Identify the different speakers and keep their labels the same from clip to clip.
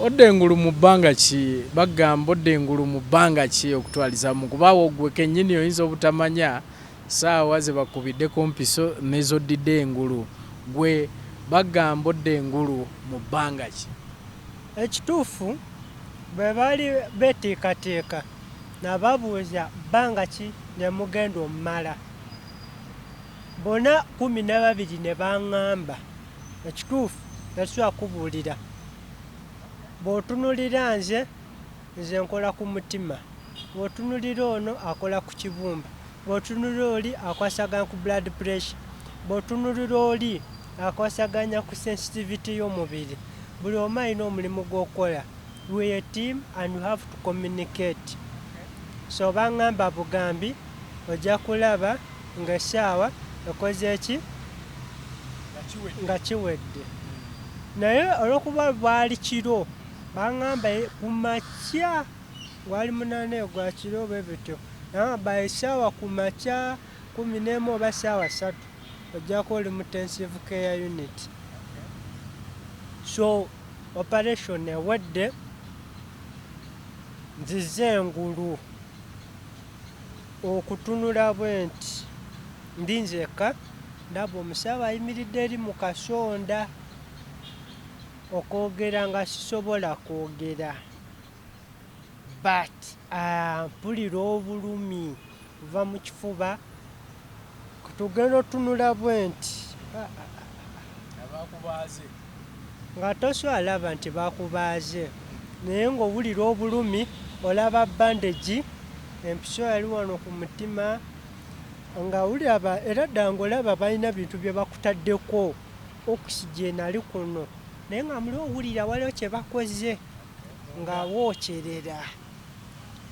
Speaker 1: Odde engulu mu bbanga ki bagamba odde engulu mu bbanga ki okutwaliza mu kuba gwe kennyini oyinza obutamanya saawa ze bakubiddeko mpiso n'ezoddidde engulu gwe bagamba odde engulu mu bbanga ki?
Speaker 2: Ekituufu bwe baali beeteekateeka nababuuza bbanga ki ne mugenda omumala bonna 12 ne baŋŋamba ekituufu tetusobola kubuulira bw'otunulira nze nkola ku mutima bw'otunulira ono akola ku kibumba bw'otunulira oli akwasaganya ku blood pressure bw'otunulira oli akwasaganya ku sensitivity y'omubiri buli omu alina omulimu gw'okukola. We are a team and we have to communicate. So baŋŋamba bugambi ojja kulaba ng'essaawa ekoze eki nga kiwedde naye olw'okuba bwali kiro baŋŋamba ku makya gwali 8 gwa kiro bwe bityo naŋŋamba essaawa ku makya 11 oba ssaawa 3 ojjako oli mu intensive care unit. So operation ewedde nzize engulu okutunula bwe nti ndi nzeka ndaba omusawo ayimiridde eri mu kasonda okwogera nga sisobola kwogera but mpulira obulumi kuva mu kifuba tugenda otunula bwe nti nga tosobola laba nti bakubaaze naye ng'owulira obulumi olaba bandagi empiso yali wano ku mutima nga olaba era ddala ng'olaba balina bintu bye bakutaddeko oxygen ali kuno naye nga muli owulira waliwo kye bakoze nga wookyerera.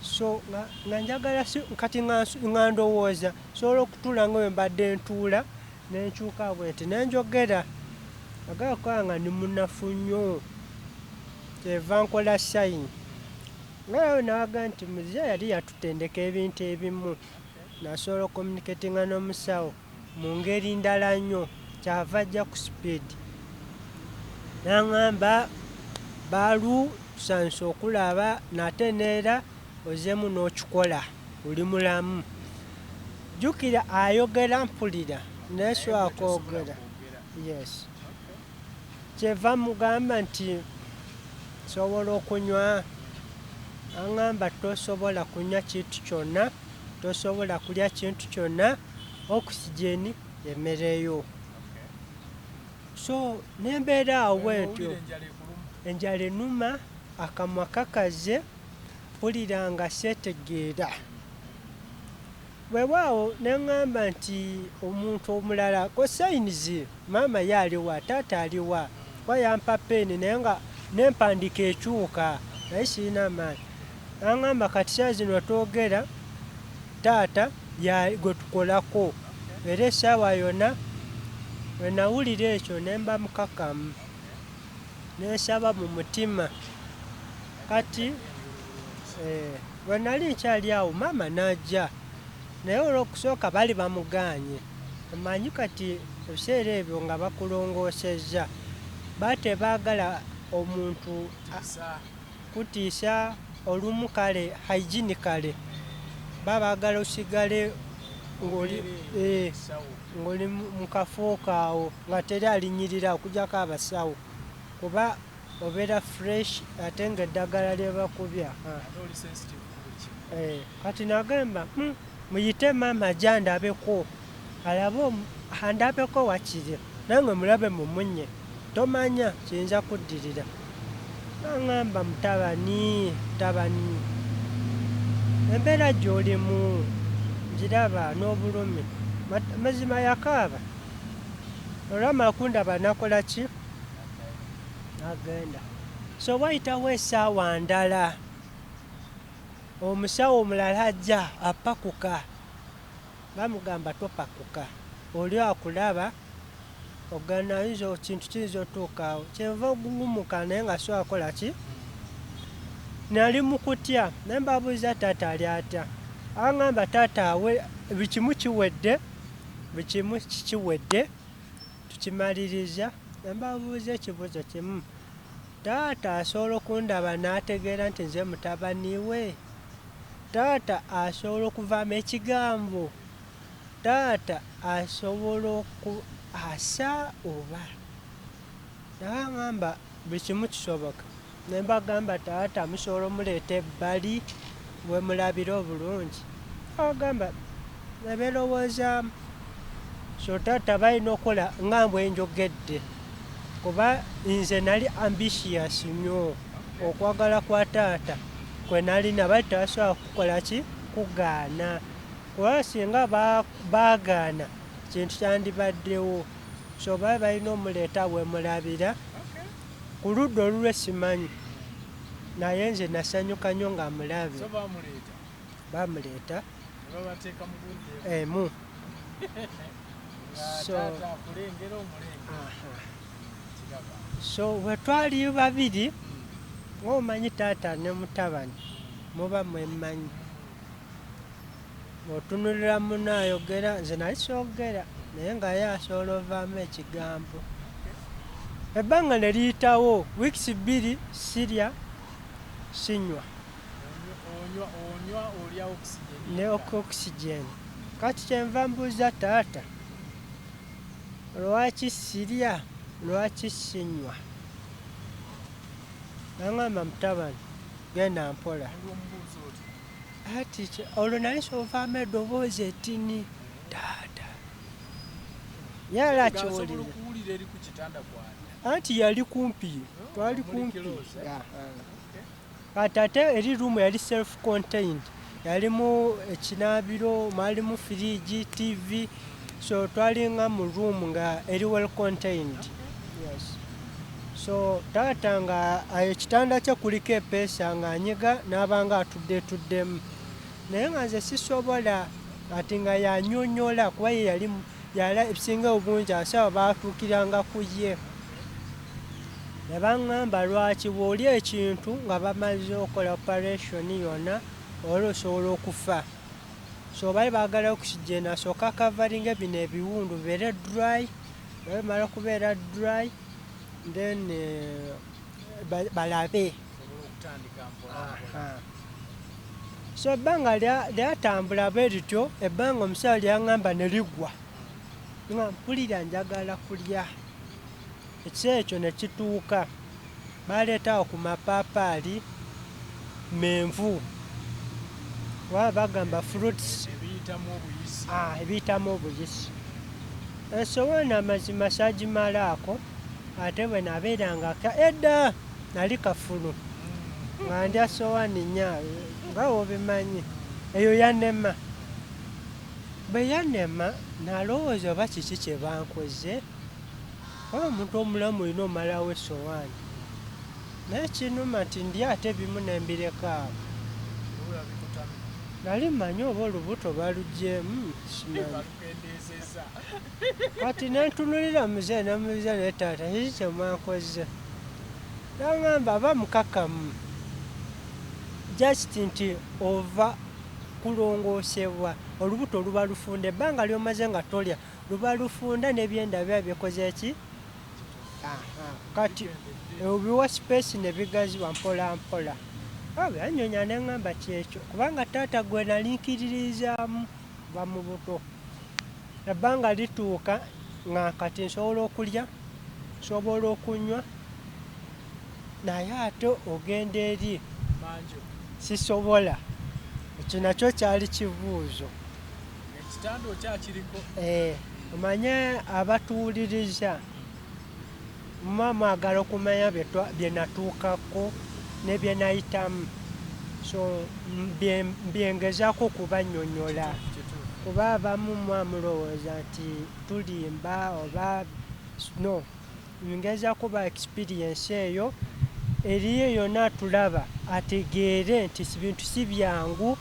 Speaker 2: So nga njagala kati nga ndowooza sobola okutuula nga bwe mbadde ntuula n'enkyuka bwe nti nenjogera agala kukola nga ndi munafu nnyo kyeva nkola sayini nga nawaga nti muzeeyi yali yatutendeka ebintu ebimu nasobola okommunikatinga n'omusawo mu ngeri ndala nnyo kyava ajja ku sipiidi n'aŋŋamba baalu tusanise okulaba nate neera ozeemu n'okikola oli mulamu jjukira ayogera mpulira naye sobola kwogera. Yes kyeva mugamba nti sobola okunywa aŋŋamba tosobola kunywa kintu kyonna tosobola kulya kintu kyonna oxygen emereyo. So nembeera awo bwentyo enjala enuma akamwa kakaze mpulira nga seetegeera bwebwawo neŋŋamba nti omuntu omulala ko sayinizi maama ye aliwa taata aliwa kwa yampa peeni naye nga nempandiika ekyuka naye sirina maanyi aŋŋamba kati saa zino twogera taata gwe tukolako era essaawa yonna bwe nawulira ekyo ne mba mukakamu nensaba mu mutima kati bwe nali nkyali awo maama n'ajja naye olw'okusooka bali bamugaanye amanyi kati ebiseera ebyo nga bakulongoosezza batebaagala omuntu kutiisa olumu kale hygienically babaagala osigale ng'oli mu kafo kaawo nga teri alinyirira okugyako abasawo kuba obeera fresh ate nga eddagala lye bakubya kati nagamba muyite maama ajja andabeko andabeko wakiri nange mulabe mumunye tomanya kiyinza kuddirira naŋŋamba mutabani embeera gy'olimu ngiraba n'obulumi mazima yakaaba olwamala kundaba nakola ki agenda. So wayitawo essaawa ndala omusawo omulala ajja apakuka bamugamba topakuka oli akulaba oganayinza kintu kiyinza otuukaawo kyenva ogugumuka naye nga sobola kola ki nali mu kutya naye mbabuuza taata ali atya aŋŋamba taata awe bikimu kikiwedde tukimaliriza ne mbabuuza ekibuuzo kimu taata asobola okundaba n'ategeera nti nze mutabani we. Taata asobola okuvaamu ekigambo. Taata asobola asa oba. Nabaŋŋamba buli kimu kisoboka. Ne mbagamba taata musobola omuleeta ebbali bwe mulabira obulungi. Agamba ne beerowoozaamu. So taata balina okukola nga bwe njogedde. Kuba nze nali ambitious nnyo. Okwagala kwa taata kwe nalina bali tebasobola kukola ki? Kugaana. Kuba singa baagaana kintu kyandibaddewo. So bali balina omuleeta bwe mulabira. Ku ludda olulwe simanyi. Naye nze nasanyuka nnyo nga mulabe.
Speaker 1: So bamuleeta?
Speaker 2: Bamuleeta.
Speaker 1: Ne babateeka mu gundi
Speaker 2: emu.
Speaker 1: So taata akulengera omulengera.
Speaker 2: So bwe twali babiri, ng'omanyi taata ne mutabani muba mwemmanyi. Bw'otunulira munno ayogera nze nali soogera naye nga ye asobola ovaamu ekigambo. Ebbanga ne liyitawo wiikisi 2 sirya sinywa.
Speaker 1: Onywa olya oxygen.
Speaker 2: Ne oxygen. Kati kyenva mbuuza taata, lwaki sirya, lwaki sinywa? Naŋŋamba mutabani genda mpola. Ati olwo nali soovaamu eddoboozi ettini. Taata yala kiwulira. Anti yali kumpi, twali kumpi. Kati ate eri ruumu yali self contained. Yalimu ekinaabiro, mwalimu fridge, TV. So twali nga mu room nga eri well contained. Yes. So taata nga ekitanda kye kuliko epeesa nga anyiga n'abanga atuddetuddemu. Naye nga nze sisobola ati nga yannyonnyola kuba ye yali ebisinga obungi asawo baatuukiranga ku ye. Ne baŋŋamba lwaki bw'olya ekintu nga bamaze okukola operation yonna olwo osobola okufa. So bali baagala oxygen asooka akavaringa bino ebiwundu bibeere dry. Bwe bimala okubeera dry then balabe. So ebbanga lyatambula bwe lityo, ebbanga omusawo lyaŋŋamba ne liggwa. Nga mpulira njagala kulya. Ekiseera ekyo ne kituuka. Baleetawo ku mapaapaali menvu. Waba bagamba fruits. Ebiyitamu obuyisi. Esowaani amazima saagimalaako ate bwe nabeeranga edda nali kafulu. Nga ndya sowaani 4 nga wobimanyi. Eyo yannema. Bwe yannema nalowooza oba kiki kye bankoze. Omuntu omulamu olina omalawo essowaani. Naye kinuma nti ndya ate bimu ne mbireka awo. Nali mmanyi oba olubuto balugyemu simanyi. Kati ne ntunulira muzeeyi ne mubuuza naye taata kiki kye mwankoze? N'aŋŋamba aba mukakamu. Just nti ova kulongoosebwa. Olubuto luba lufunda. Ebbanga ly'omaze nga tolya luba lufunda n'ebyenda biba bikoze ki? Kati obiwa space ne bigaziwa mpola mpola. Yanyonya ne ŋŋamba kyekyo kubanga taata gwe nali nkiririzaamu kuva mu buto. Ebbanga lituuka nga kati nsobola okulya, nsobola okunywa, naye ate ogenda eri sisobola. Ekyo nakyo kyali kibuuzo.
Speaker 1: Ekitanda okyakiriko?
Speaker 2: Omanye abatuwuliriza muba mwagala okumanya bye natuukako ne bye nayitamu. So mbyengezako kubannyonnyola. Kuba abamu mwamulowooza nti tulimba oba no. Ngezako ba experience eyo eriyo yonna tulaba ategeere nti bintu si byangu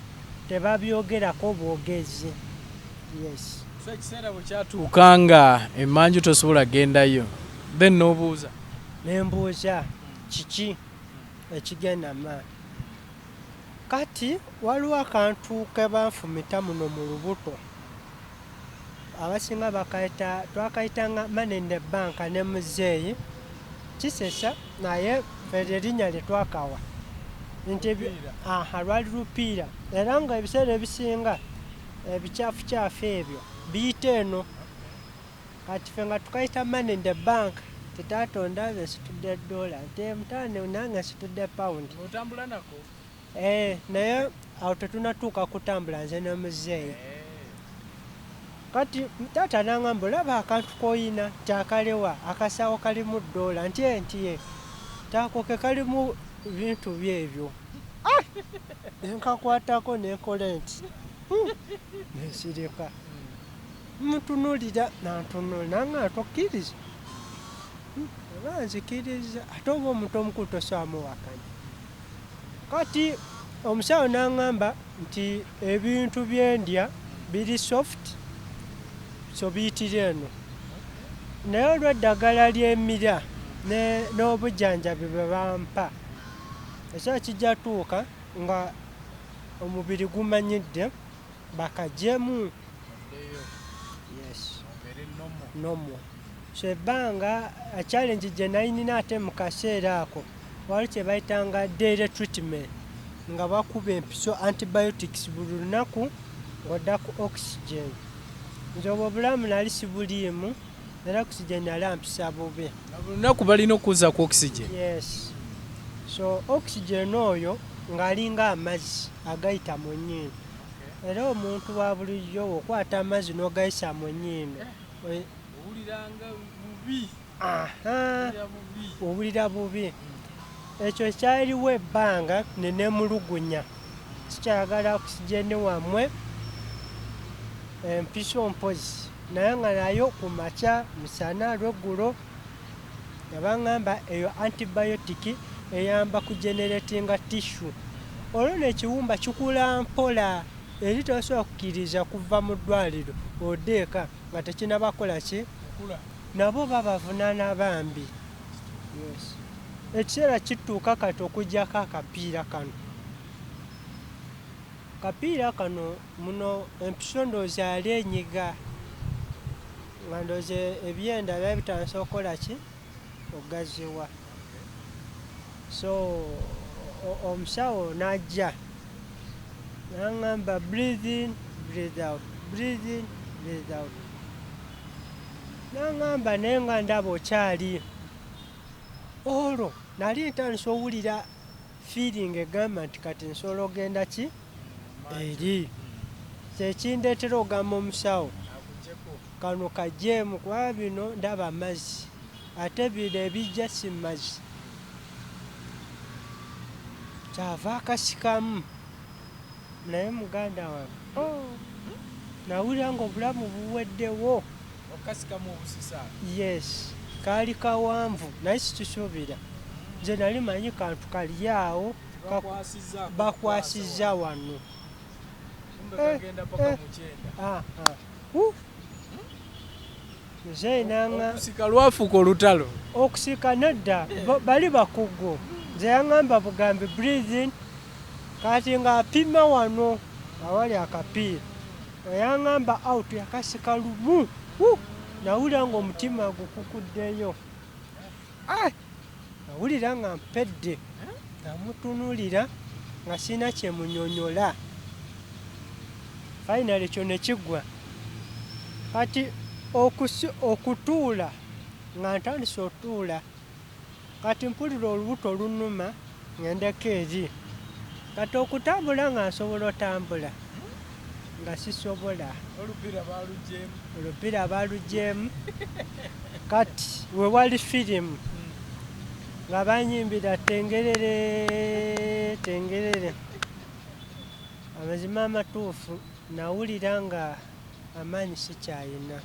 Speaker 2: tebabyogerako bwogezi. Yes.
Speaker 1: So ekiseera bwe kyatuuka nga emmanju tosobola gendayo. Then n'obuuza?
Speaker 2: Ne mbuuza kiki ekigenda maani. Kati waliwo akantu ke banfumita muno mu lubuto. Abasinga twakayitanga money in the bank ne muzeeyi. kisesa naye fere erinnya lye twakawa nti lwali lupiira era nga ebiseera ebisinga ebicaafu ebyo biyita eno kati ffe nga tukayita money in the bank titaata ondabe nsitudde $, nti mutaane nange nsitudde pawundi
Speaker 1: otambula nako
Speaker 2: naye awo tetunatuuka kutambula nze ne muzeeyi kati taata nangamba olaba akantu koyina kyakalewa akasawo kalimu $, nti taako ke kalimu bintu byebyo nenkakwatako nenkola nti nensirika mutunulira nantunula nanga tokkiriza oba nzikiriza ate oba omuntu omukulu tosobamuwakanya kati omusawo nangamba nti ebintu byendya biri soft so biyitira eno naye olw'eddagala ly'emira n'obujjanjabi bwe bampa ekiseera kijja tuuka nga omubiri gumanyidde bakajjemu nomo so ebbanga challenge gye nayinina ate mu kaseera ako wali kye bayitanga daily treatment nga bakuba empiso antibiotics buli lunaku ng'odda ku oxygen nze obwo obulamu nali sibuliimu era oxygen yali ampisa bubi
Speaker 1: buli lunaku balina okuza ku oxygen
Speaker 2: yes so oxygen oyo ng'alinga amazzi agayita mu nnyindo era omuntu wa bulijjo okwata amazzi n'ogayisa mu nnyindo owulira bubi ekyo kyaliwo ebbanga nenemulugunya sikyayagala oxygen wammwe empiso mpozi naye nga nayo ku makya misana lweggulo yabaŋŋamba eyo antibiotic eyamba kugeneratinga tissue olwo nekiwumba kikula mpola eri tosobola kukkiriza kuva mu ddwaliro odeeka nga tekinabakola ki nabo babavunaana bambi ekiseera kituuka kati okugyako akapiira kano muno empiso ndoozi yali enyiga nga ndoozi ebyenda byali bitandise okukola ki ogaziwa so omusawo n'ajja naŋŋamba breathe in breathe out breathe in breathe out naŋŋamba naye nga ndaba okyali olwo nali ntandise owulira feeling egamba nti kati nsobola ogenda ki eri kyekindeetera ogamba omusawo kano kajeemu kuba bino ndaba amazzi ate bino ebijja si mazzi kyava akasikamu naye muganda wange nawulira nga obulamu buweddewo
Speaker 1: okasikamu obusisa
Speaker 2: yes kaali kawanvu naye sikisuubira nze nali manyi kantu kali awo bakwasiza wano nze nanga
Speaker 1: okusika lwafuuka olutalo
Speaker 2: okusika nedda bali bakugu nze yaŋŋamba bugambi breathe in kati ng'apima wano awali akapiira yaŋŋamba out yakasika lumu nawulira nga omutima gukukuddeyo nawulira nga mpedde namutunulira nga sina kyemunyonyola finally kyo ne kiggwa kati okutuula nga ntandise otuula kati mpulira olubuto lunuma ngendeko eri kati okutambula nga nsobola otambula nga sisobola olupiira baalugyemu kati we wali firimu nga banyimbira tengerere tengerere amazima amatuufu nawulira nga amaanyi sikyayina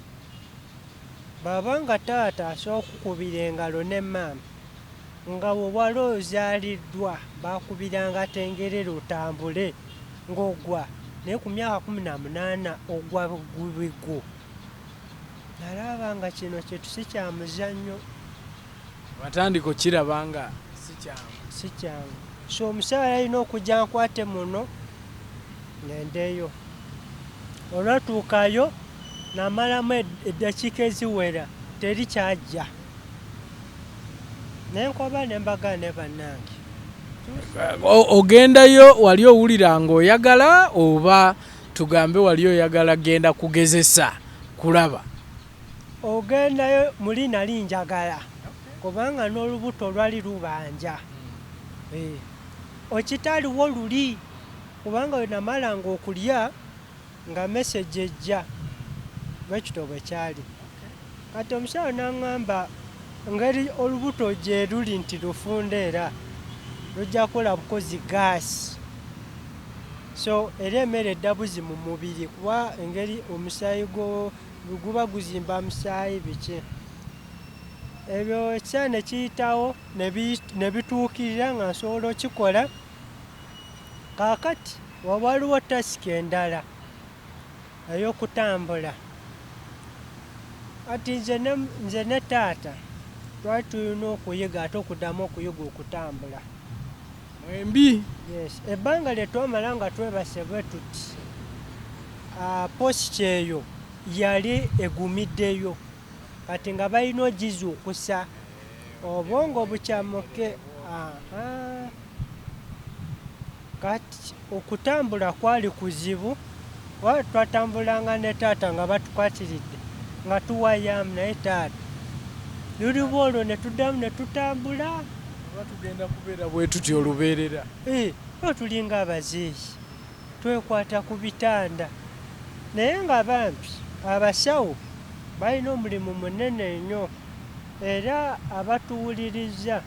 Speaker 2: baba nga taata asobola okukubira engalo ne maama nga bwe wali ozaaliddwa bakubiranga tengerere otambule ng'ogwa naye ku myaka 18 ogwa gubigo nalaba nga kino kyetu si kya muzannyo
Speaker 1: batandika okirabanga
Speaker 2: si kyangu so omusawo yalina okujja nkwate muno ngendeyo olwatuukayo namalamu eddakiika eziwera teri kyajja nenkoba nembaga ne bannange
Speaker 1: ogendayo wali owulira ng'oyagala oba tugambe wali oyagala genda kugezesa kulaba?
Speaker 2: Ogendayo muli nali njagala kubanga n'olubuto lwali lubanja okitaliwo luli kubanga we namalanga okulya nga message ejja bwekito bwe kyali kati omusawo n'aŋŋamba ngeri olubuto gye luli nti lufunda era lujja kukola bukozi gaasi so era emmere eddabuzi mu mubiri kuba engeri omusaayi guba guzimba musaayi biki ebyo ekiseera ne kiyitawo ne bituukirira nga nsobola okikola kaakati waba waliwo tasiki endala ey'okutambula ati nze ne taata twali tulina okuyiga ate okuddamu okuyiga okutambula
Speaker 1: mwembi.
Speaker 2: Yes. Ebbanga lye twamala nga twebase bwe tuti posiki eyo yali egumiddeyo kati nga balina ogizuukusa obwongo bukyamuke. Kati okutambula kwali kuzibu twatambulanga ne taata nga batukwatiridde nga tuwayamu naye taata luliwo olwo ne tuddamu ne tutambula
Speaker 1: tugenda kubeera bwe tuti olubeerera
Speaker 2: tulinga abazeeyi twekwata ku bitanda naye nga bambi abasawo balina omulimu munene nnyo era abatuwuliriza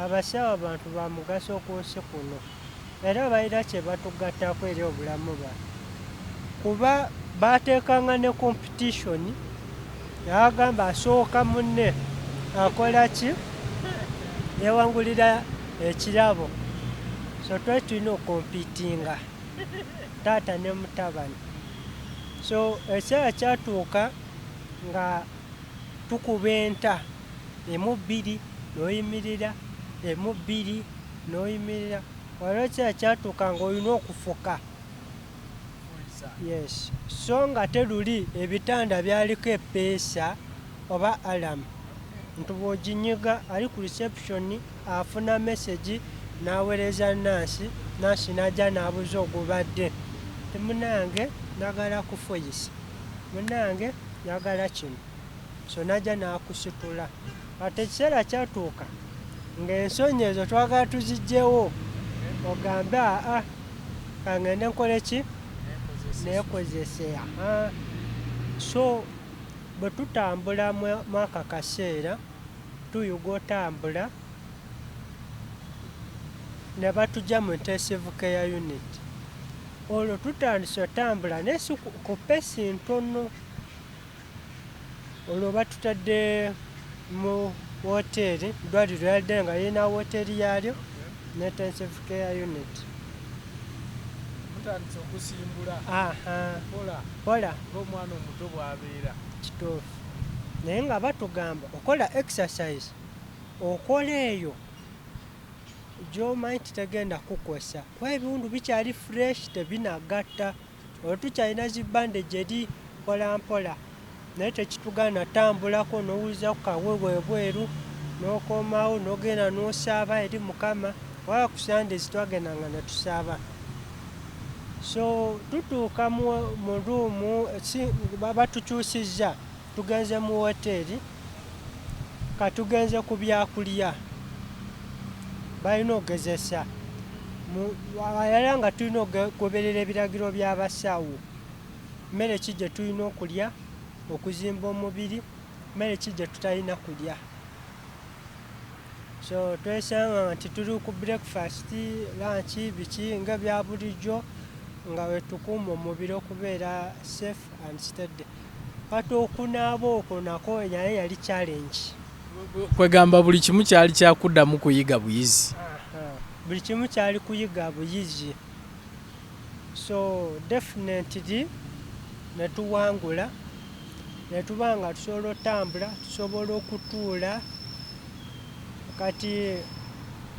Speaker 2: abasawo abantu ba mugaso ku nsi kuno era balina kye batugattako eri obulamu bwaffe kuba baateekanga ne competition yagamba asooka munne akola ki yewangulira ekirabo so twali tulina okompitinga taata ne mutabani so ekiseera kyatuuka nga tukuba enta emu bbiri n'oyimirira emu bbiri n'oyimirira waliwo ekiseera kyatuuka ng'olina okufuka yes so nga teluli ebitanda byaliko epeesa oba alamu nti bw'oginyiga ali ku reception afuna message n'aweereza nansi n'ajja n'abuza ogubadde temunange nagala kufoyisa munange njagala kino so najja n'akusitula ate ekiseera kyatuuka ng'ensonyi ezo twagala tuzigyewo ogambe kangende nkole ki neekozesea so bwe tutambula mwaka kaseera tuyiga otambula ne batujja mu intensive care unit olwo tutandise otambula naye si ku pesi ntono olwo batutadde mu woteeri ddwaliro yadde nga lirina woteeri yaalyo ne intensive care unit
Speaker 1: mutandise okusimbula
Speaker 2: kola
Speaker 1: ng'omwana omuto bw'abeera
Speaker 2: kituufu naye nga batugamba okola exercise okola eyo gy'omanyi titegenda kukosa kuba ebiwundu bikyali fresh tebinagatta olwo tukyalina zibandage eri mpolampola naye tekitugaana tambulako n'owuliza ku kawewe ebweru n'okomawo n'ogenda n'osaaba eri mukama wala ku Sundays twagendanga ne tusaaba so tutuuka mu ruumu batukyusizza tugenze mu woteeri katugenze ku byakulya balina ogezesa era nga tulina okugoberera ebiragiro by'abasawo mmere ki gye tulina okulya okuzimba omubiri mmere ki gye tutalina kulya so twesanga nti tuli ku breakfast lunch biki nga bya bulijjo nga wetukuuma omubiri okubeera safe and steady kati okunaaba okwo nako naye yali challenge
Speaker 1: kwegamba buli kimu kyali kyakuddamu kuyiga buyizi
Speaker 2: buli kimu kyali kuyiga buyizi so definitely netuwangula netuba nga tusobola otambula tusobola okutuula kati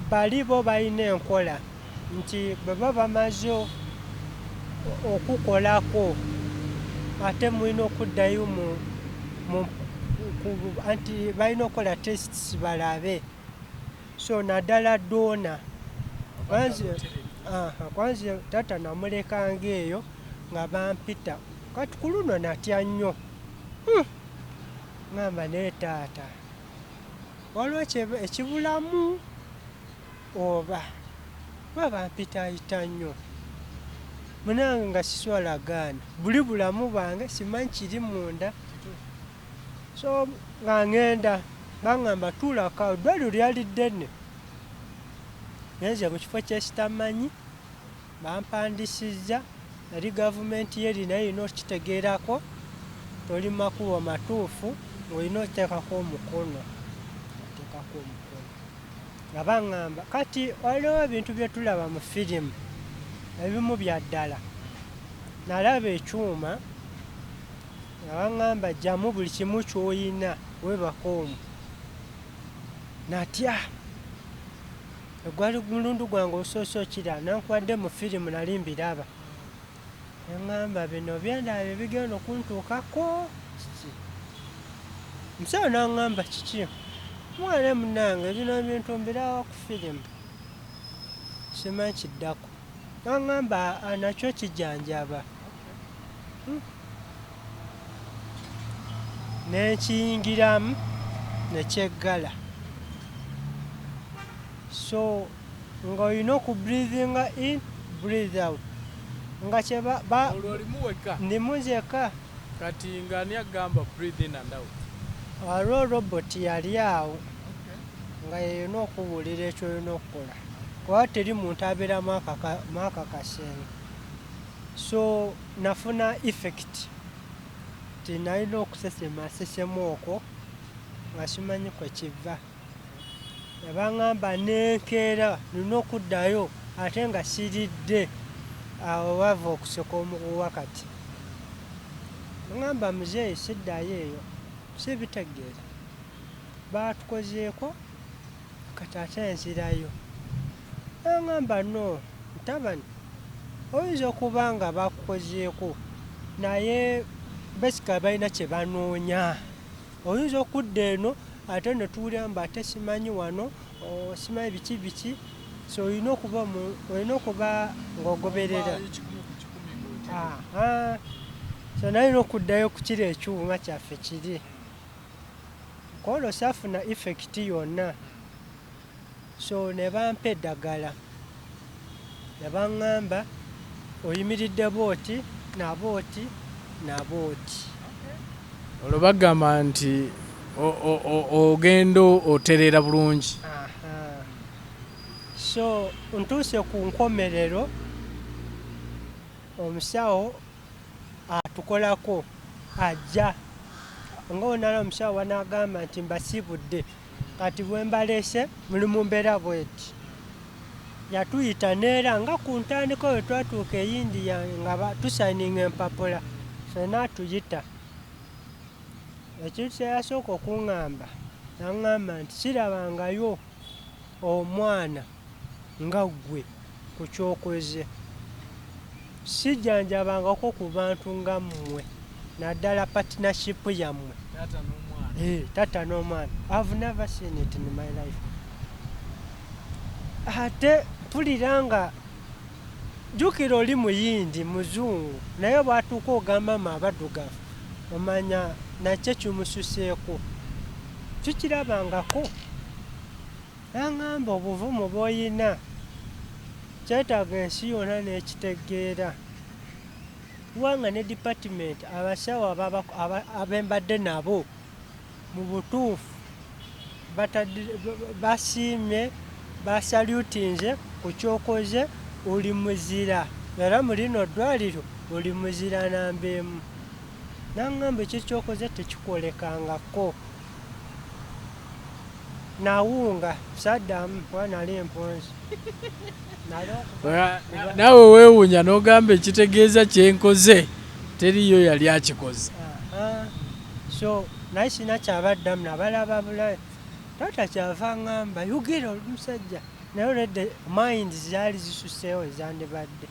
Speaker 2: bali bo balina enkola nti bwe baba bamaze okukolako ate mulina okuddayo anti balina okukola tests balabe so naddala doona kwanza taata namulekanga eyo nga bampita kati ku luno natya nnyo ngamba naye taata waliwo ekibulamu oba bampitaayita nnyo munange nga siswalagaana buli bulamu bwange simanyi kiri munda so nga ngenda baŋŋamba tuulaka eddwaliro lyali ddene ngenze mu kifo kyekitamanyi bampandisizza yali gavumenti yeri naye erina okitegeerako toli makubo matuufu ng'olina okuteekako omukono nga baŋŋamba kati waliwo ebintu bye tulaba mu firimu ebimu bya ddala nalaba ekyuma nga baŋŋamba jjamu buli kimu ky'oyina webakoomu natya egwali mulundu gwange obusoose okira nankwadde mu firimu nali mbiraba eŋŋamba bino byendaba ebigenda okuntuukako kiki musawo naŋŋamba kiki mwana munange bino ebintu mbiraba ku firimu simanyi kiddako naŋŋamba nakyo kijjanjaba nenkiyingiramu nekyeggala so ng'olina oku breathinga in breathe out nga ndimuzeka
Speaker 1: kati ng'ani agamba breathe in and out
Speaker 2: waliwo roboti yali awo nga yeyina okubuulira ekyolina okukola kuba teri muntu abeeramu akakasenge so nafuna effect tinalina okusesemasesemu okwo nga simanyi kwe kiva yabaŋŋamba nenkeera nina okuddayo ate nga siridde awo bava okuseka omuguwa kati ŋŋamba muzeeyi siddayo eyo sibitegeera baatukozeeko kati ate nzirayo naŋŋamba no ntabani oyinza okuba nga bakukozeeko naye basika balina kye banoonya oyinza okudda eno ate ne tuwulira mbu ate simanyi wano simanyi biki biki so olina okuba ng'ogoberera so nalina okuddayo ku kiri ekyuma kyaffe kiri koolo saafuna effekiti yonna so ne bampa eddagala ne baŋŋamba oyimiridde booti nabooti nabooti
Speaker 1: olwo bagamba nti ogenda oterera bulungi
Speaker 2: so ntuuse ku nkomerero omusawo atukolako ajja nga onala omusawo wanagamba nti mbasibudde kati bwe mbaleese muli mu mbeera bweti yatuyita neera nga ku ntandiko we twatuuka eyindi nga tusayininga empapula fena atuyita ekintu kyeyasooka okuŋŋamba naŋŋamba nti sirabangayo omwana nga ggwe ku kyokoze sijjanjabangako ku bantu nga mmwe naddala partnership yammwe tata n'omwana I've never seen it in my life ate mpulira nga jjukira oli muyindi muzungu naye bwatuuka ogamba mu abaddugavu omanya nakyo kimususeeko tukirabangako naŋŋamba obuvumu bw'oyina kyetaaga ensi yonna n'ekitegeera kubanga ne dipatimenti abasawo abembadde nabo mu butuufu basiimye basalutinze ku kyokoze oli muzira era mu lino ddwaliro oli muzira namba emu naŋŋamba ekyo kyokoze tekikolekangako nawunga saddamu wanali emponzi
Speaker 1: naawe weewuunya n'ogamba ekitegeeza kyenkoze teriyo yali akikoze
Speaker 2: so naye sina kyabaddamu nabalaba bulayi taata kyava ŋŋamba yugira oli musajja naye olwedde mind zaali zisuseewo ezandibadde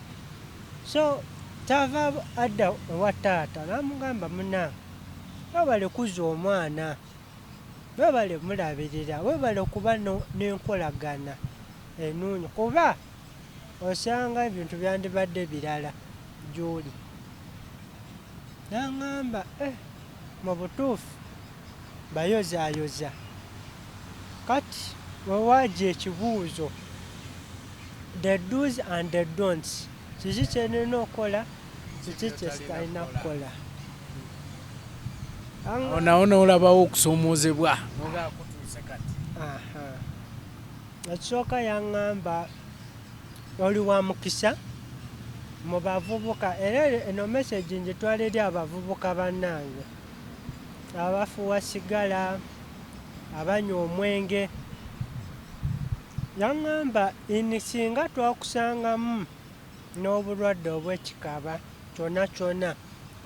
Speaker 2: so kyava adda ewa taata namugamba munange babalekuza omwana webale mulabirira, webale okuba n'enkolagana ennungi kuba osanga ebintu byandibadde birala gy'oli. N'aŋŋamba mu butuufu bayozaayoza. Kati wewaaji ekibuuzo, the do's and the don'ts, kiki kyenina okukola, kiki kyesitalina kukola.
Speaker 1: nawo n'olabawo okusoomoozebwa.
Speaker 2: Ekisooka yaŋŋamba oli wa mukisa mu bavubuka, era eno message njitwala eri abavubuka bannange abafuuwa sigala, abanywa omwenge. Yaŋŋamba singa twakusangamu n'obulwadde obw'ekikaba kyonna kyonna,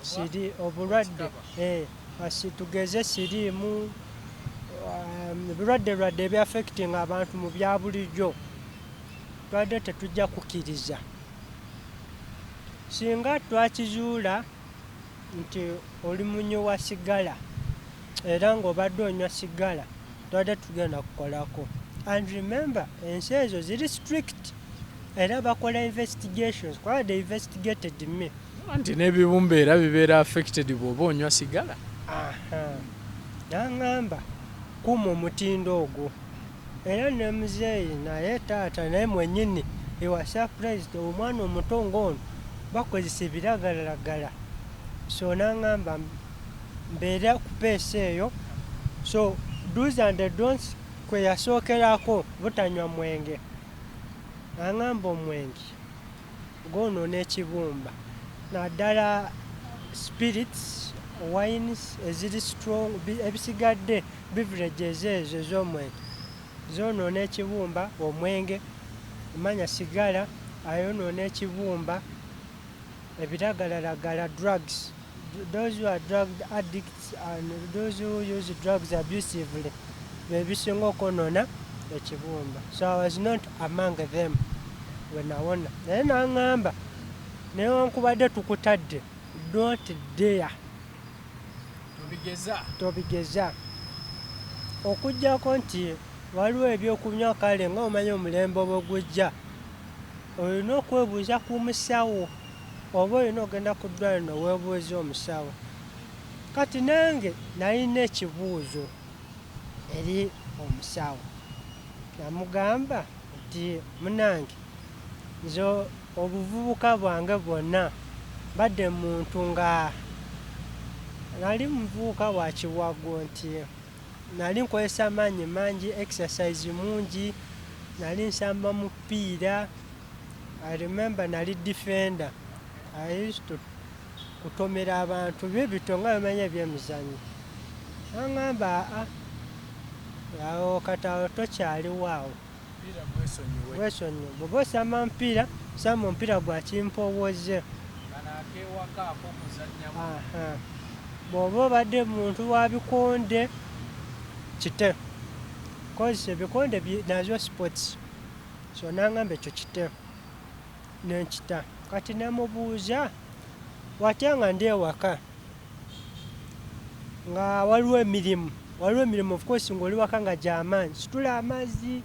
Speaker 2: siri obulwadde tugeze siriimu, ebirwadde ebyafekitinga abantu mu bya bulijjo, twadde tetujja kukkiriza. Singa twakizuula nti oli munywi wa sigala era ng'obadde onywa sigala, twadde tugenda kukolako. And remember, ensi ezo ziri strict era bakola investigations, kuba they investigated me.
Speaker 1: Anti n'ebibumbe era bibeera affected bw'oba onywa sigala.
Speaker 2: Naŋŋamba kuma omutindo ogwo. Era ne muzeeyi naye taata naye mwennyini ewa surprised, omwana omuto ng'ono bakozesa ebiragalalagala. So naŋŋamba mbeera ku peesi eyo. So do's and don'ts kwe yasookerako butanywa mwenge. Naŋŋamba omwenge gwonoona ekibumba, naddala spirits, wines eziri strong, ebisigadde beverages ezo ez'omwenge zoonoona ekibumba. Omwenge manya sigala ayonoona ekibumba. Ebiragalalagala, drugs, those who are drug addicts and those who use drugs abusively, bebisinga okwonoona ekibumba. So I was not among them when nawona. Naye naŋŋamba newankubadde tukutadde, don't dare tobigeza. Okuggyako nti waliwo ebyokunywa kale nga omanyi omulembe oba ogujja, olina okwebuuza ku musawo oba olina ogenda ku ddwaliro noweebuuza omusawo. Kati nange nalina ekibuuzo eri omusawo. Namugamba nti munange, nze obuvubuka bwange bwonna badde muntu nga nali muvubuka wa kiwago, nti nali nkozesa maanyi mangi, exercise mungi, nali nsamba mupiira. I remember nali defender. I used to kutomera abantu bibito nga bimanya ebyemizannyo. Naŋŋamba awo katawo tokyaliwo awo, weesonyiwe. Bw'oba osamba mupiira, samba omupiira gwa kimpowooze. Bw'oba obadde muntu wa bikonde, kite. Kozesa ebikonde nazo sports. So naŋŋamba ekyo kite. Nenkita. Kati nemubuuza, watya nga ndi ewaka nga waliwo emirimu of course ng'oli waka nga gy'amaanyi, situla amazzi,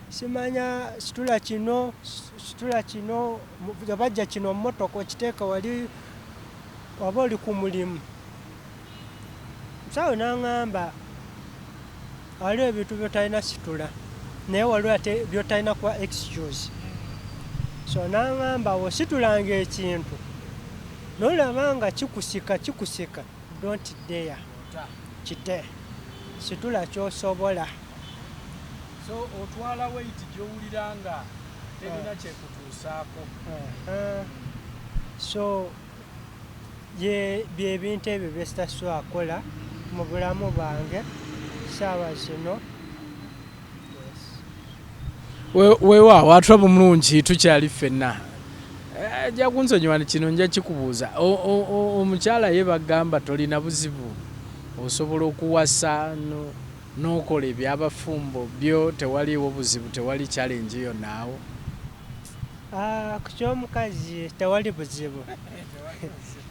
Speaker 2: simanya situla kino bajja kino mmotoka okiteeka wali waba oli ku mulimu. Musawo n'aŋŋamba waliwo ebintu by'otalina situla naye waliwo ate by'otalina kuba excuse. So n'aŋŋamba wositulanga ekintu n'olaba nga kikusika, don't dare, kite, situla ky'osobola.
Speaker 1: So otwala weight gy'owulira nga terina kyekutuusaako.
Speaker 2: So byebintu ebyo bye sitasobola akola mu bulamu bwange saawa zino.
Speaker 1: Weewaawo atulaba omulungi tukyali ffenna. Ajja kunsonyiwa kino nja kikubuuza. Omukyala ye bagamba tolina buzibu, osobola okuwasa n'okola ebyabafumbo byo, tewaliwo buzibu, tewali challenge yonna awo?
Speaker 2: Ku ky'omukazi tewali buzibu.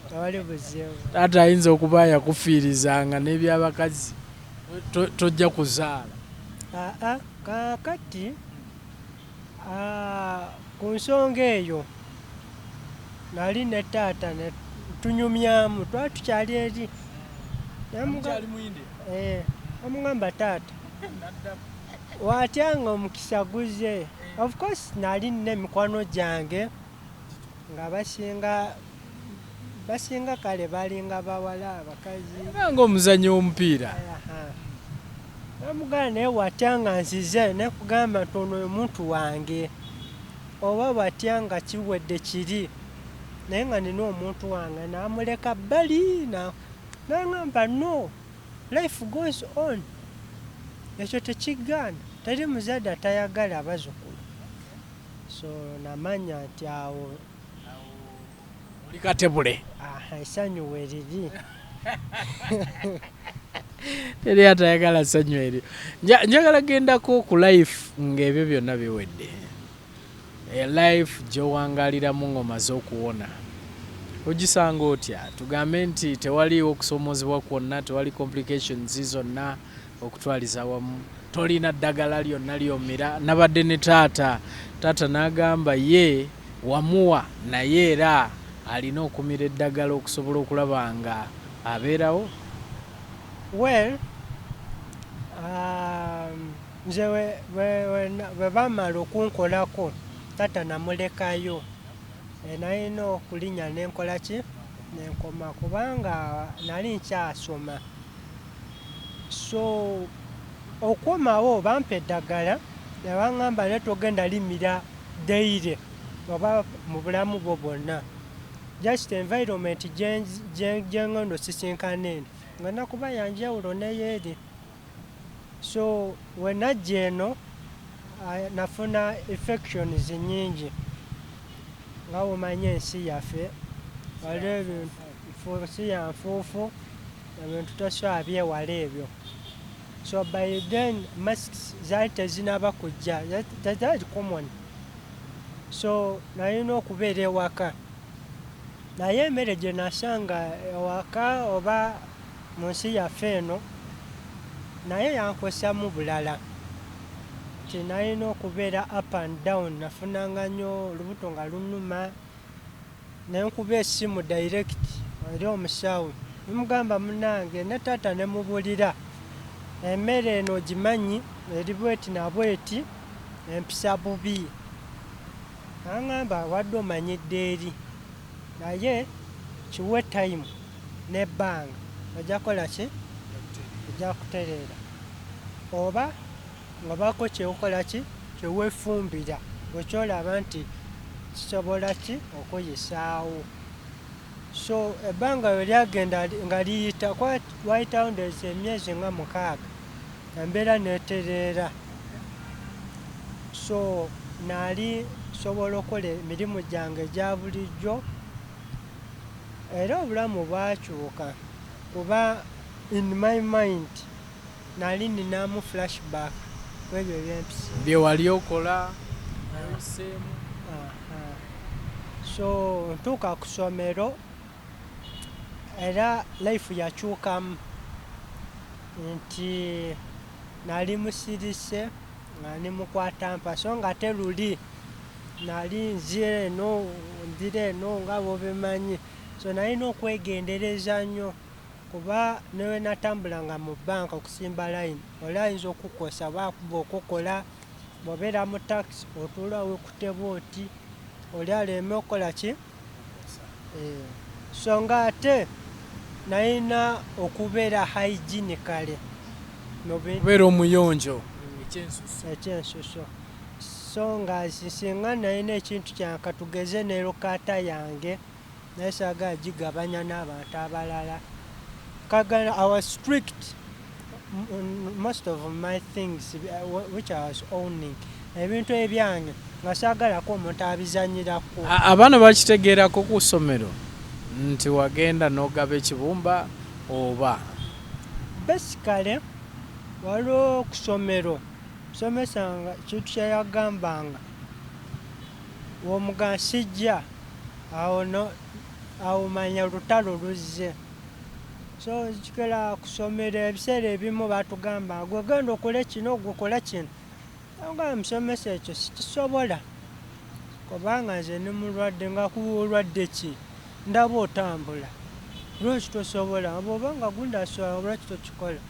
Speaker 2: Tewali buzibu.
Speaker 1: Taata ayinza okuba yakufiirizanga n'ebyabakazi. tojja kuzaala.
Speaker 2: Kakati ku nsonga eyo nali ne taata ne tunyumyamu twali tukyali eri namugamba taata watyanga omukisa guze. Of course nali nina emikwano gyange nga basinga kale balinga bawala abakazi
Speaker 1: ng'omuzannyo w'omupiira.
Speaker 2: namugamba naye watyanga nzize nekugamba nti ono omuntu wange oba watyanga kiwedde kiri naye nga nina omuntu wange namuleka bbali nagamba no life goes on. Ekyo tekigaana, teri muzadde atayagala abazzukulu. So namanya nti awo
Speaker 1: oli katebule.
Speaker 2: Essanyu weriri.
Speaker 1: Teri atayagala ssanyu eryo. Njagala gendako ku life ng'ebyo byonna biwedde. Life gy'owangaliramu ng'omaze okuwona. Ogisanga otya? Tugambe nti tewaliiwo okusoomoozebwa kwonna, tewali complications zonna okutwaliza wamu. Tolina ddagala lyonna ly'omira. Nabadde ne taata n'agamba ye wamuwa naye era alina okumira eddagala okusobola okulaba nga abeerawo.
Speaker 2: Well, nze bwe bamala okunkolako taata namulekayo nalina okulinnya nenkola ki nenkoma kubanga nali nkyasoma. So okomawo bampa eddagala ne baŋŋamba ne togenda limira daily oba mu bulamu bwo bwonna. Just environment gyengondo sisinkana eno nga nakuba yanjawulo neyeeri. So we najja eno nafuna infections nyingi nga womanya ensi yaffe waliwo ebintu si ya nfuufu ebintu tosobola byewala ebyo. So by then masks zaali tezinaba kujja, zaali common. So nalina okubeera ewaka naye emmere gye nasanga ewaka oba mu nsi yaffe eno naye yankosamu bulala nti nalina okubeera up and down. Nafunanga nnyo olubuto nga lunuma nenkuba essimu direct eri omusawo nemugamba munange ne taata nemubulira emmere eno gimanyi eri bweti na bweti empisa bubi. Aŋŋamba wadde omanyidde eri naye kiwe time n'ebbanga ojja kukola ki ojja kutereera oba nga bako kyekola ki kyeweefumbira bwekyolaba nti kisobola ki okuyisaawo. So ebbanga we lyagenda nga liyita wayitawo ndowooza emyezi nga 6 embeera neetereera. So naali sobola okukola emirimu gyange egya bulijjo era obulamu bwakyuka kuba in my mind nali ninamu flashback kwebyo ebyempisa
Speaker 1: bye wali okola nayoseemu.
Speaker 2: So ntuuka ku ssomero era life yakyukamu nti nali musirise nga nimukwata mpa so nga teruli nali nzira eno ndira eno nga bwobimanyi. So nalina okwegendereza nnyo kuba newe natambulanga mu banka okusimba line oli ayinza okukosa bakuba okukola bwobeera mu taxi otuulawo kuteba oti oli aleme okukola ki. So nga ate nalina okubeera hygienically
Speaker 1: kubeera omuyonjo
Speaker 2: ekyensuso. So nga singa nalina ekintu kyanka tugeze nerokaata yange naye saagala gigabanya n'abantu abalala. Kagana I was strict most of my things which I was owning. Ebintu ebyange nga saagalako omuntu abizanyirako.
Speaker 1: Abaana bakitegeerako ku ssomero nti wagenda n'ogaba ekibumba oba?
Speaker 2: Basically waliwo ku ssomero somesa nga kintu kyeyagambanga w'omugansijja awo manya olutalo luzze so kikera kusomera ebiseera ebimu batugamba gwe genda okole kino gukola kino nga musomesa ekyo sikisobola kubanga nze ni mulwadde nga kulwadde ki ndaba otambula lwaki tosobola bw'oba nga gundasobola lwaki tokikola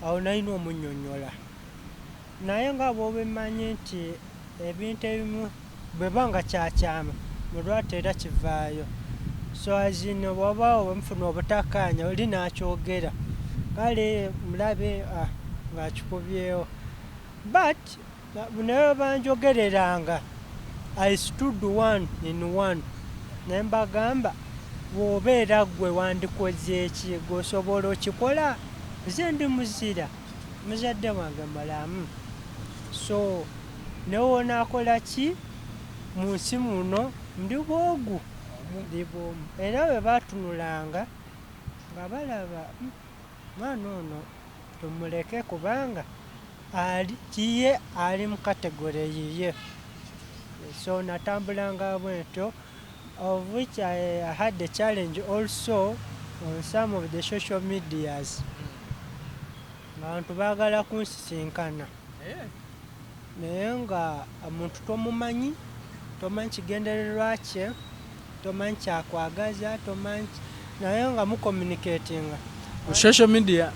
Speaker 2: awo nalina omunnyonnyola naye nga bw'obimanyi nti ebintu ebimu bweba nga kyakyama mulwadde era kivaayo so azino bw'obaawo bwemufuna obutakkaanya oli n'akyogera kale mulabe ng'akikubyewo but naye banjogereranga I stood one in one ne mbagamba bw'obeera ggwe wandikoze eki gweosobola okikola nze ndi muzira muzadde wange mulamu so newo naakola ki mu nsi muno ndi bwogu ndi bwomu era bwe baatunulanga nga balaba mwana ono tumuleke kubanga kiye ali mu kategore yiye so natambulanga bwentyo of which I had the challenge also on some of the social medias abantu baagala kunsisinkana naye nga omuntu tomumanyi kigendererwa kye tomanyi kyakwagaza tomanyi naye nga mucommunicatinga
Speaker 1: social media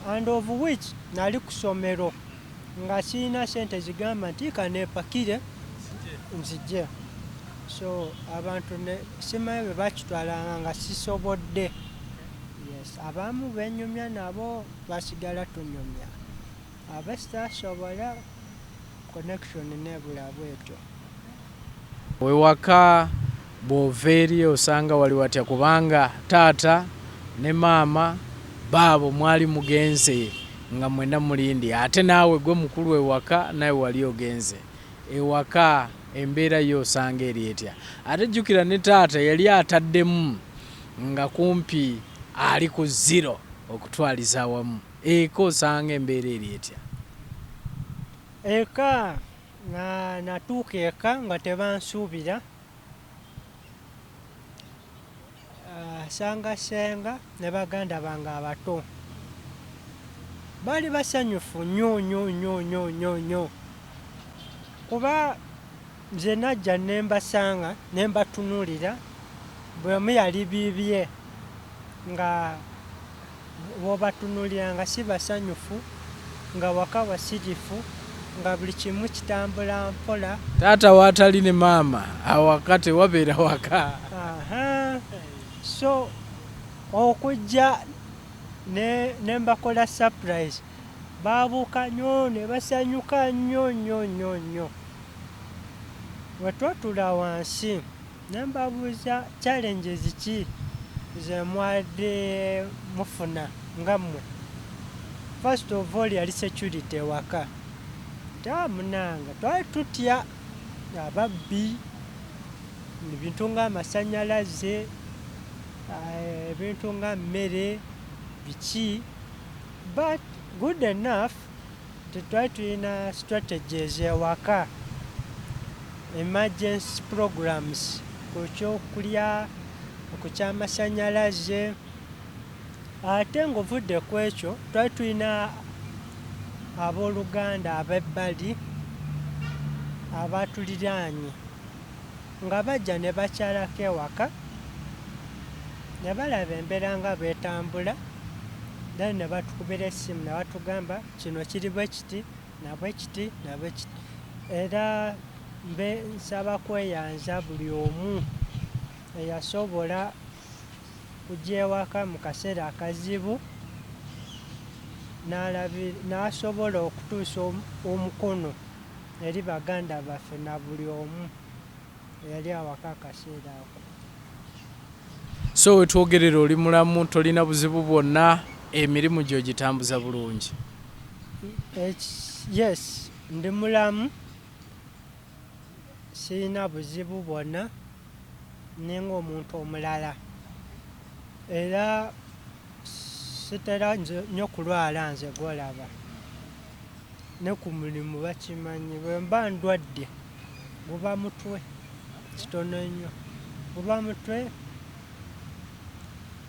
Speaker 2: and of which nali ku ssomero nga sirina sente zigamba nti kaneepakire nzije so abantu simanyi bwe bakitwalanga nga sisobodde yes abamu benyumya nabo basigala tunyumya abasitasobola connection nebula bwetyo
Speaker 1: wewaka bw'ova eri osanga wali watya kubanga taata ne maama baabo mwali mugenze nga mwena mulindi ate naawe gwe mukulu ewaka naye wali ogenze ewaka embeera yo osanga eri etya ate jjukira ne taata yali ataddemu nga kumpi ali ku 0 okutwaliza awamu eka osanga embeera eri etya
Speaker 2: eka natuuka eka nga tebansuubira sanga senga ne baganda bange abato baali basanyufu nnyo kuba nze najja ne mbasanga ne mbatunuulira bwemu yali bibye nga bw'obatunuulira nga si basanyufu nga waka wasirifu nga buli kimu kitambula mpola
Speaker 1: taata waatali ne maama awaka tewabeera waka
Speaker 2: so okujja ne mbakola surprise baabuuka nnyo ne basanyuka nnyo bwe twatula wansi ne mbabuuza challenges ki ze mwadde mufuna nga mmwe first of all yali security ewaka tamunanga twali tutya ababbi ebintu ng'amasanyalaze ebintu nga mmere biki but good enough tetwali tulina strategies ewaka emergency programs ku kyokulya ku kyamasanyalaze ate ng'ovudde ku ekyo twali tulina abooluganda abebbali abatuliraanye nga bajja ne bakyalako ewaka ne balaba embeera nga bwetambula then ne batukubira essimu ne batugamba kino kiri bwe kiti nabwe kiti nabwe kiti era nsaba kweyanza buli omu eyasobola kujja ewaka mu kaseera akazibu n'asobola okutuusa omukono eri baganda baffe na buli omu eyali awaka akaseera ako
Speaker 1: so wetwogerera oli mulamu tolina buzibu bwonna emirimu gyo gitambuza bulungi
Speaker 2: yes ndi mulamu sirina buzibu bwonna nenga omuntu omulala era sitera nnyo kulwala nze gwolaba ne ku mulimu bakimanyi bwe mba ndwadde guba mutwe kitono nnyo guba mutwe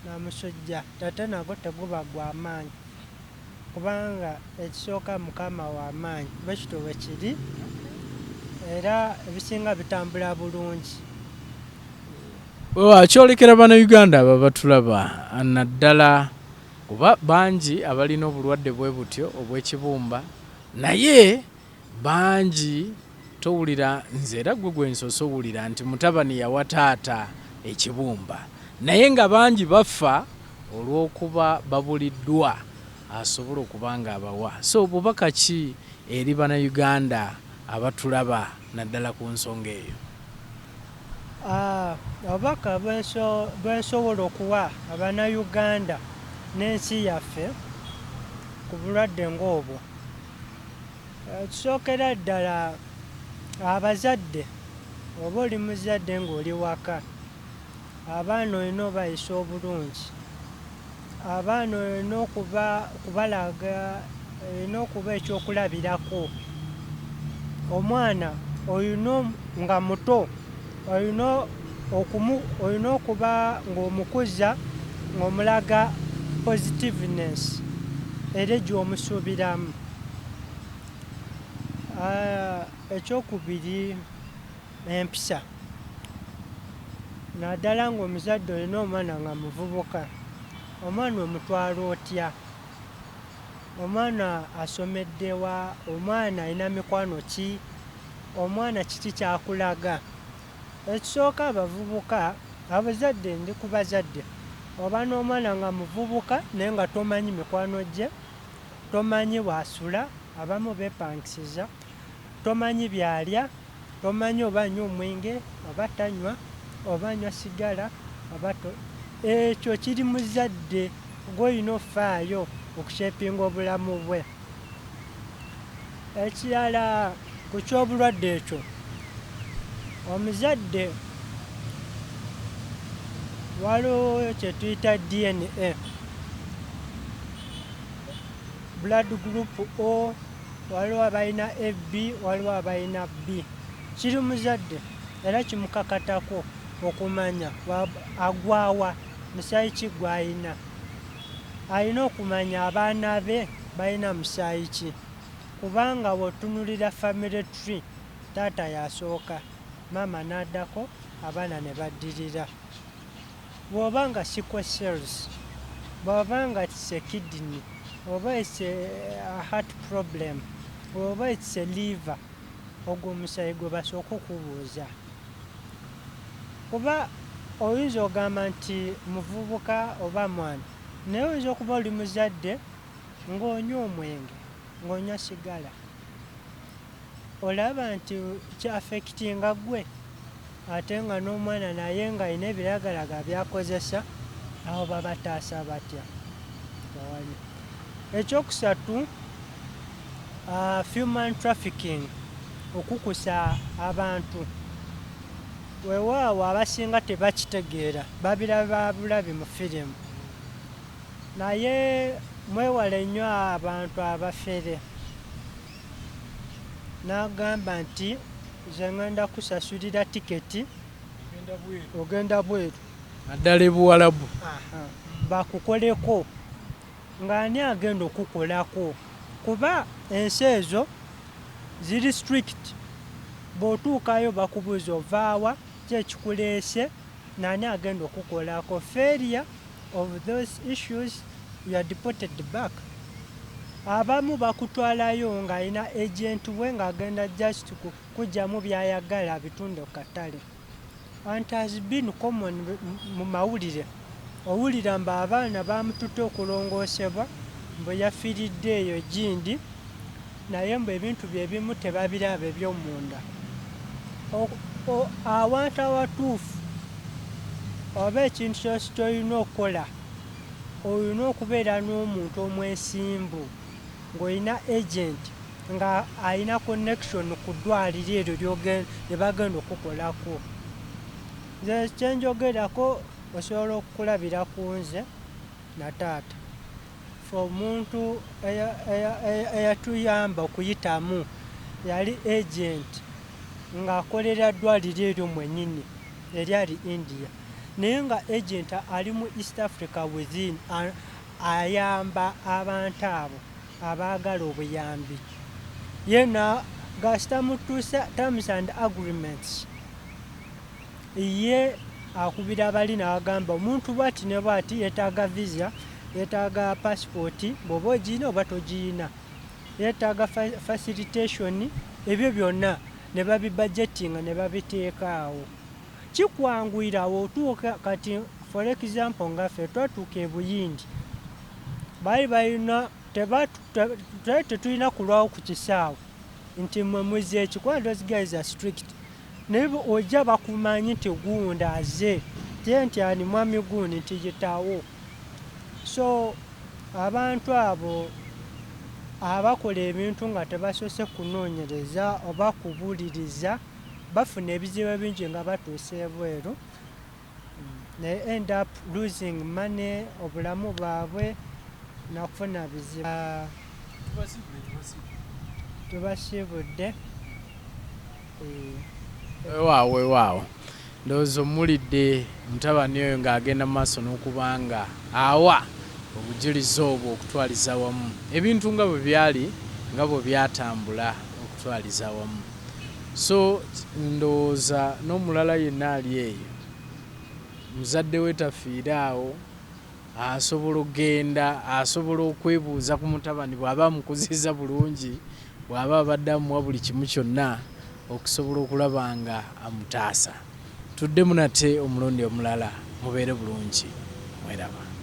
Speaker 2: namusujja ate nagwo teguba gwa maanyi kubanga ekisooka mukama w'amaanyi bwekityo bwe kiri era ebisinga bitambula bulungi.
Speaker 1: Kyolekera bannayuganda abo batulaba naddala kuba bangi abalina obulwadde bwe butyo obw'ekibumba naye bangi towulira nze era gwe nsoose owulira nti mutabani yawa taata ekibumba naye nga bangi bafa olw'okuba babuliddwa asobola okuba nga abawa. So bubaka ki eri bannayuganda abatulaba naddala ku nsonga eyo?
Speaker 2: Obubaka bwensobola okuwa abannayuganda n'ensi yaffe ku bulwadde ng'obwo, kisookera ddala abazadde. Oba oli muzadde ng'oli waka, abaana olina obayisa obulungi, abaana olina kubalaga, olina okuba ekyokulabirako. Omwana olina nga muto olina okuba ng'omukuza ng'omulaga positiveness era gy'omusuubiramu. Ekyokubiri empisa. Naddala ng'omuzadde olina omwana nga muvubuka, omwana omutwala otya? Omwana asomeddewa? Omwana alina mikwano ki? Omwana kiki kyakulaga? Ekisooka abavubuka, abazadde ndi ku bazadde, oba n'omwana nga muvubuka naye nga tomanyi mikwano gye, tomanyi bw'asula, abamu beepangisiza, tomanyi by'alya, tomanyi oba anywa omwenge oba tanywa, oba anywa sigala oba ekyo kiri muzadde gw'olina ofaayo okushepinga obulamu bwe. Ekirala ku ky'obulwadde ekyo, omuzadde waliwo kye tuyita DNA, blood group O, waliwo abalina AB, waliwo abalina B. Kiri muzadde era kimukakatako okumanya agwawa, musaayi ki gw'alina. Alina okumanya abaana be balina musaayi ki, kubanga bw'otunulira family tree, taata yasooka, maama n'addako, abaana ne baddirira. Bw'oba nga sickle cells, bw'oba nga it's a kidney, oba it's a heart problem, oba it's a liver, ogwo omusaayi gwe basooka okubuuza. Kuba oyinza ogamba nti muvubuka oba mwana, naye oyinza okuba oli muzadde ng'onywa omwenge, ng'onywa sigala, olaba nti kyaffectinga ggwe, ate nga n'omwana naye ng'alina ebiragalaga byakozesa, aho babataasa batya? Ekyokusatu, human trafficking, okukusa abantu. Weewaawo abasinga tebakitegeera, babiraba bulabi mu firimu, naye mwewale nnyo abantu abafere. N'agamba nti nze ngenda kusasulira tiketi ogenda bweru,
Speaker 1: naddala ebuwalabu,
Speaker 2: bakukoleko. Ng'ani agenda okukolako? Kuba ensi ezo ziri strict. Bw'otuukayo bakubuuza ovaawa, ki ekikuleese, nani agenda okukolako? Failure of those issues, you are deported back. Abamu bakutwalayo ng'alina agent we ng'agenda just kujjamu by'ayagala bitunde ku katale. And has been common mu mawulire. Owulira mbu abaana baamututte okulongoosebwa, mbu yafiiridde eyo gindi, naye mbu ebintu bye bimu tebabiraba eby'omunda. Awantu awatuufu oba ekintu kyose ky'olina okukola, olina okubeera n'omuntu omwesimbu, ng'olina agent nga alina connection ku ddwaliro eryo lye bagenda okukolako. Nze kyenjogerako osobola okukulabira ku nze na taata. Fe omuntu eyatuyamba okuyitamu yali agent ng'akolera ddwaliro eryo mwennyini eryali India. naye nga agent ali mu East Africa within ayamba abantu abo abaagala obuyambi yena gasita mutuusa terms and agreements ye akubira abali n'agamba omuntu bwati ne bwati yeetaaga visa yeetaaga passport bw'oba ogiyina oba togiyina yeetaaga facilitation ebyo byonna ne babibudgetinga ne babiteekaawo kikwanguyirawo otuuka kati for example ngaffe twatuuka e Buyindi baali balina tetulina kulwawo ku kisaawe nti mwe muze ekikuba those guys are strict naye ojja bakumanyi nti gundi aze te nti ani mwami gundi nti yitawo so abantu abo abakola ebintu nga tebasoose kunoonyereza oba kubuuliriza bafuna ebizibu bingi nga batuuse ebweru ne end up losing money obulamu bwabwe nakufuna bizibu tubasibudde
Speaker 1: weewaawo ndowooza omulidde mutabani oyo ng'agenda maaso n'okubanga awa obujulizi obwo okutwaliza wamu ebintu nga bwe byali nga bwe byatambula okutwaliza wamu so ndowooza n'omulala yenna ali eyo muzadde we tafiire awo asobola okgenda asobola okwebuuza ku mutabani bw'aba amukuziza bulungi bw'aba abadde amuwa buli kimu kyonna okusobola okulaba nga amutaasa tuddemu nate omulundi omulala mubeere bulungi mweraba